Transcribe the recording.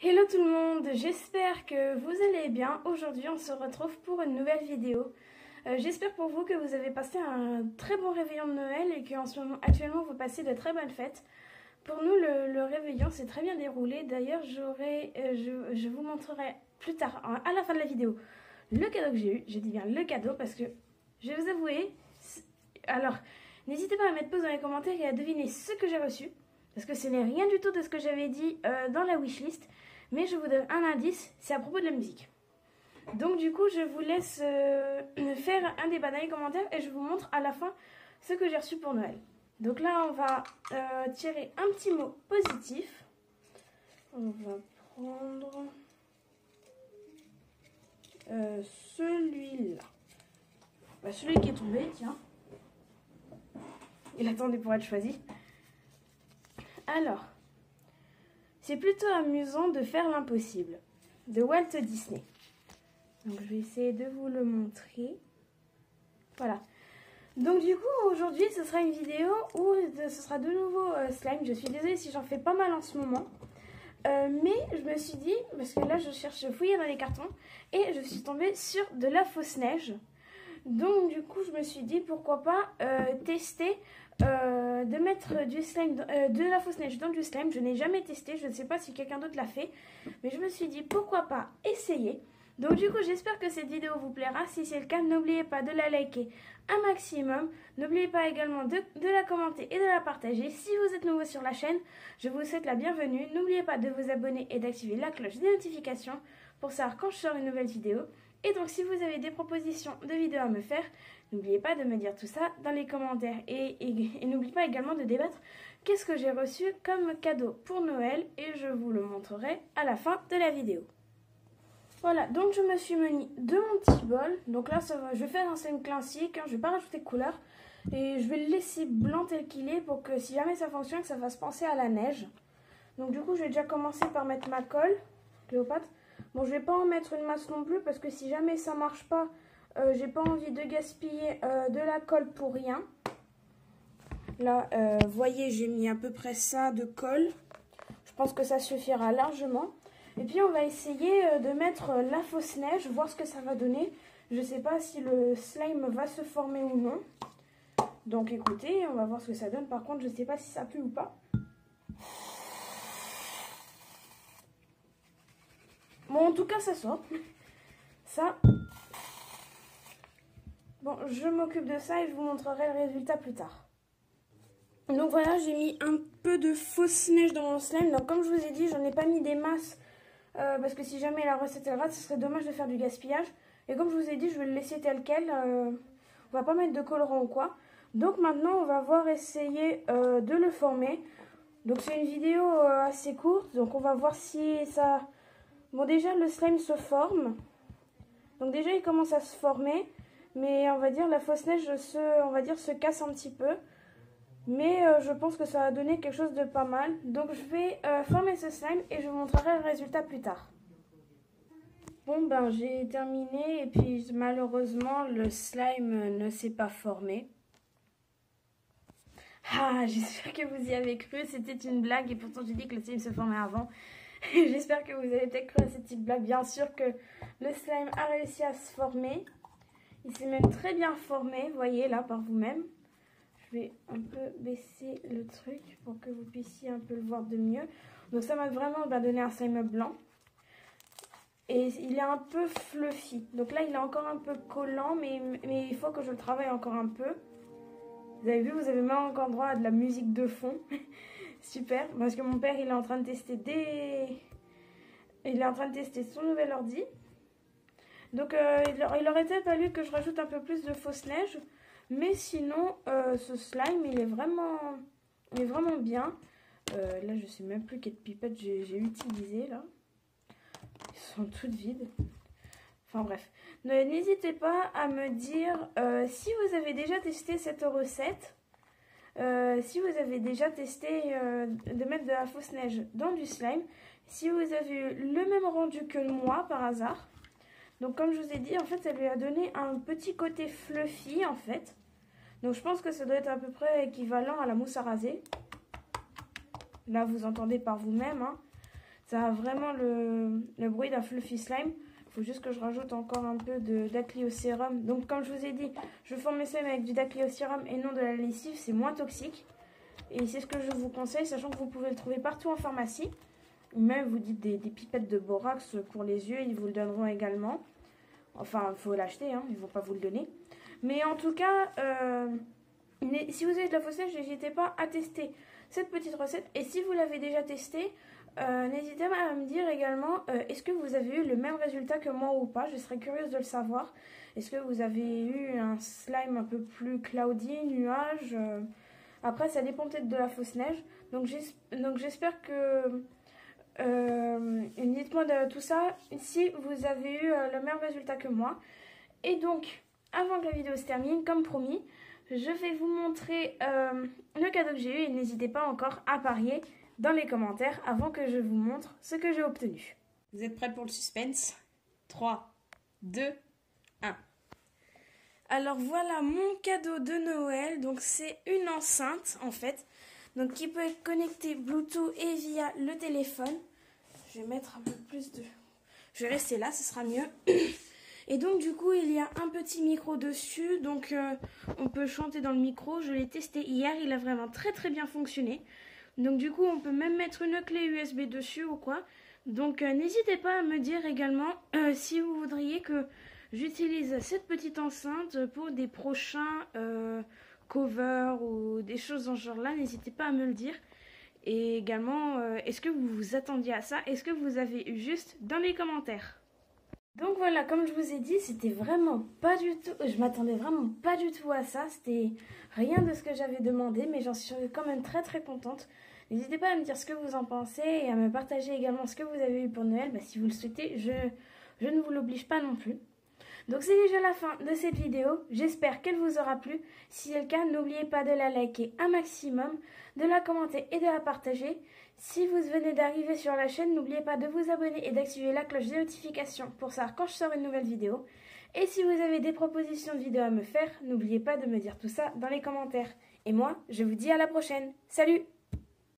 Hello tout le monde, j'espère que vous allez bien. Aujourd'hui on se retrouve pour une nouvelle vidéo. J'espère pour vous que vous avez passé un très bon réveillon de Noël et qu'en ce moment actuellement vous passez de très bonnes fêtes. Pour nous le réveillon s'est très bien déroulé. D'ailleurs je vous montrerai plus tard, à la fin de la vidéo, le cadeau que j'ai eu. Je dis bien le cadeau parce que je vais vous avouer. Alors n'hésitez pas à mettre pause dans les commentaires et à deviner ce que j'ai reçu. Parce que ce n'est rien du tout de ce que j'avais dit dans la wishlist. Mais je vous donne un indice, c'est à propos de la musique. Donc du coup, je vous laisse faire un débat dans les commentaires et je vous montre à la fin ce que j'ai reçu pour Noël. Donc là, on va tirer un petit mot positif. On va prendre celui-là. Celui qui est tombé, tiens. Il attendait pour être choisi. Alors, c'est plutôt amusant de faire l'impossible, de Walt Disney. Donc je vais essayer de vous le montrer. Voilà. Donc du coup, aujourd'hui, ce sera une vidéo où ce sera de nouveau slime. Je suis désolée si j'en fais pas mal en ce moment. Mais je me suis dit, parce que là je fouillais dans les cartons et je suis tombée sur de la fausse neige. Donc du coup, je me suis dit, pourquoi pas tester de mettre du slime, de la fausse neige dans du slime. Je n'ai jamais testé, je ne sais pas si quelqu'un d'autre l'a fait, mais je me suis dit pourquoi pas essayer. Donc du coup, j'espère que cette vidéo vous plaira. Si c'est le cas, n'oubliez pas de la liker un maximum. N'oubliez pas également de la commenter et de la partager. Si vous êtes nouveau sur la chaîne, je vous souhaite la bienvenue. N'oubliez pas de vous abonner et d'activer la cloche des notifications pour savoir quand je sors une nouvelle vidéo. Et donc si vous avez des propositions de vidéos à me faire, n'oubliez pas de me dire tout ça dans les commentaires. Et n'oubliez pas également de débattre qu'est-ce que j'ai reçu comme cadeau pour Noël. Et je vous le montrerai à la fin de la vidéo. Voilà, donc je me suis muni de mon petit bol. Donc là, je vais faire un slime classique, je ne vais pas rajouter de couleur. Et je vais le laisser blanc tel qu'il est pour que si jamais ça fonctionne, que ça fasse penser à la neige. Donc du coup, je vais déjà commencer par mettre ma colle, Cléopâtre. Bon, je vais pas en mettre une masse non plus parce que si jamais ça marche pas, j'ai pas envie de gaspiller de la colle pour rien. Là, voyez, j'ai mis à peu près ça de colle. Je pense que ça suffira largement. Et puis, on va essayer de mettre la fausse neige, voir ce que ça va donner. Je sais pas si le slime va se former ou non. Donc, écoutez, on va voir ce que ça donne. Par contre, je sais pas si ça pue ou pas. Bon, en tout cas, ça sort. Ça. Bon, je m'occupe de ça et je vous montrerai le résultat plus tard. Donc voilà, j'ai mis un peu de fausse neige dans mon slime. Donc comme je vous ai dit, j'en ai pas mis des masses. Parce que si jamais la recette est rate, ce serait dommage de faire du gaspillage. Et comme je vous ai dit, je vais le laisser tel quel. On va pas mettre de colorant ou quoi. Donc maintenant, on va voir essayer de le former. Donc c'est une vidéo assez courte. Donc on va voir si ça... Bon, déjà, le slime se forme. Donc déjà, il commence à se former. Mais on va dire, la fausse neige se casse un petit peu. Mais je pense que ça va donner quelque chose de pas mal. Donc je vais former ce slime et je vous montrerai le résultat plus tard. Bon, ben j'ai terminé. Et puis malheureusement, le slime ne s'est pas formé. Ah, j'espère que vous y avez cru. C'était une blague et pourtant j'ai dit que le slime se formait avant. J'espère que vous avez peut-être cru à cette petite blague. Bien sûr que le slime a réussi à se former. Il s'est même très bien formé, voyez là par vous-même. Je vais un peu baisser le truc pour que vous puissiez un peu le voir de mieux. Donc ça m'a vraiment donné un slime blanc. Et il est un peu fluffy. Donc là il est encore un peu collant, mais il faut que je le travaille encore un peu. Vous avez vu, vous avez même encore droit à de la musique de fond. Super, parce que mon père il est en train de tester son nouvel ordi. Donc il aurait peut-être fallu que je rajoute un peu plus de fausse neige. Mais sinon, ce slime il est vraiment bien. Là je sais même plus quelle pipette j'ai utilisé là. Ils sont toutes vides. Enfin bref. N'hésitez pas à me dire si vous avez déjà testé cette recette. Si vous avez déjà testé de mettre de la fausse neige dans du slime, si vous avez eu le même rendu que moi par hasard. Donc comme je vous ai dit, en fait ça lui a donné un petit côté fluffy en fait. Donc je pense que ça doit être à peu près équivalent à la mousse à raser. Là vous entendez par vous-même. Hein. Ça a vraiment le bruit d'un fluffy slime. Il faut juste que je rajoute encore un peu d'acryocérum. Donc comme je vous ai dit, je forme mes slimes avec du d'acryocérum et non de la lessive. C'est moins toxique. Et c'est ce que je vous conseille, sachant que vous pouvez le trouver partout en pharmacie. Ou même vous dites des pipettes de borax pour les yeux, ils vous le donneront également. Enfin, il faut l'acheter, hein, ils ne vont pas vous le donner. Mais en tout cas, si vous avez de la fausse neige, n'hésitez pas à tester cette petite recette. Et si vous l'avez déjà testée, n'hésitez pas à me dire également, est-ce que vous avez eu le même résultat que moi ou pas? Je serais curieuse de le savoir. Est-ce que vous avez eu un slime un peu plus cloudy, nuage Après, ça dépend peut-être de la fausse neige. Donc j'espère que... dites-moi de tout ça si vous avez eu le même résultat que moi. Et donc, avant que la vidéo se termine, comme promis, je vais vous montrer le cadeau que j'ai eu. Et n'hésitez pas encore à parier dans les commentaires avant que je vous montre ce que j'ai obtenu. Vous êtes prêts pour le suspense? 3, 2, 1. Alors voilà mon cadeau de Noël. Donc c'est une enceinte en fait. Donc qui peut être connectée Bluetooth et via le téléphone. Je vais mettre un peu plus de... Je vais rester là, ce sera mieux. Et donc du coup il y a un petit micro dessus. Donc on peut chanter dans le micro. Je l'ai testé hier, il a vraiment très bien fonctionné. Donc du coup on peut même mettre une clé USB dessus ou quoi. Donc n'hésitez pas à me dire également si vous voudriez que j'utilise cette petite enceinte pour des prochains covers ou des choses dans ce genre là. N'hésitez pas à me le dire. Et également, est-ce que vous vous attendiez à ça? Est-ce que vous avez eu juste dans les commentaires? Donc voilà, comme je vous ai dit, c'était vraiment pas du tout... Je m'attendais vraiment pas du tout à ça. C'était rien de ce que j'avais demandé, mais j'en suis quand même très contente. N'hésitez pas à me dire ce que vous en pensez et à me partager également ce que vous avez eu pour Noël. Si vous le souhaitez, je ne vous l'oblige pas non plus. Donc c'est déjà la fin de cette vidéo, j'espère qu'elle vous aura plu. Si c'est le cas, n'oubliez pas de la liker un maximum, de la commenter et de la partager. Si vous venez d'arriver sur la chaîne, n'oubliez pas de vous abonner et d'activer la cloche de notification pour savoir quand je sors une nouvelle vidéo. Et si vous avez des propositions de vidéos à me faire, n'oubliez pas de me dire tout ça dans les commentaires. Et moi, je vous dis à la prochaine. Salut!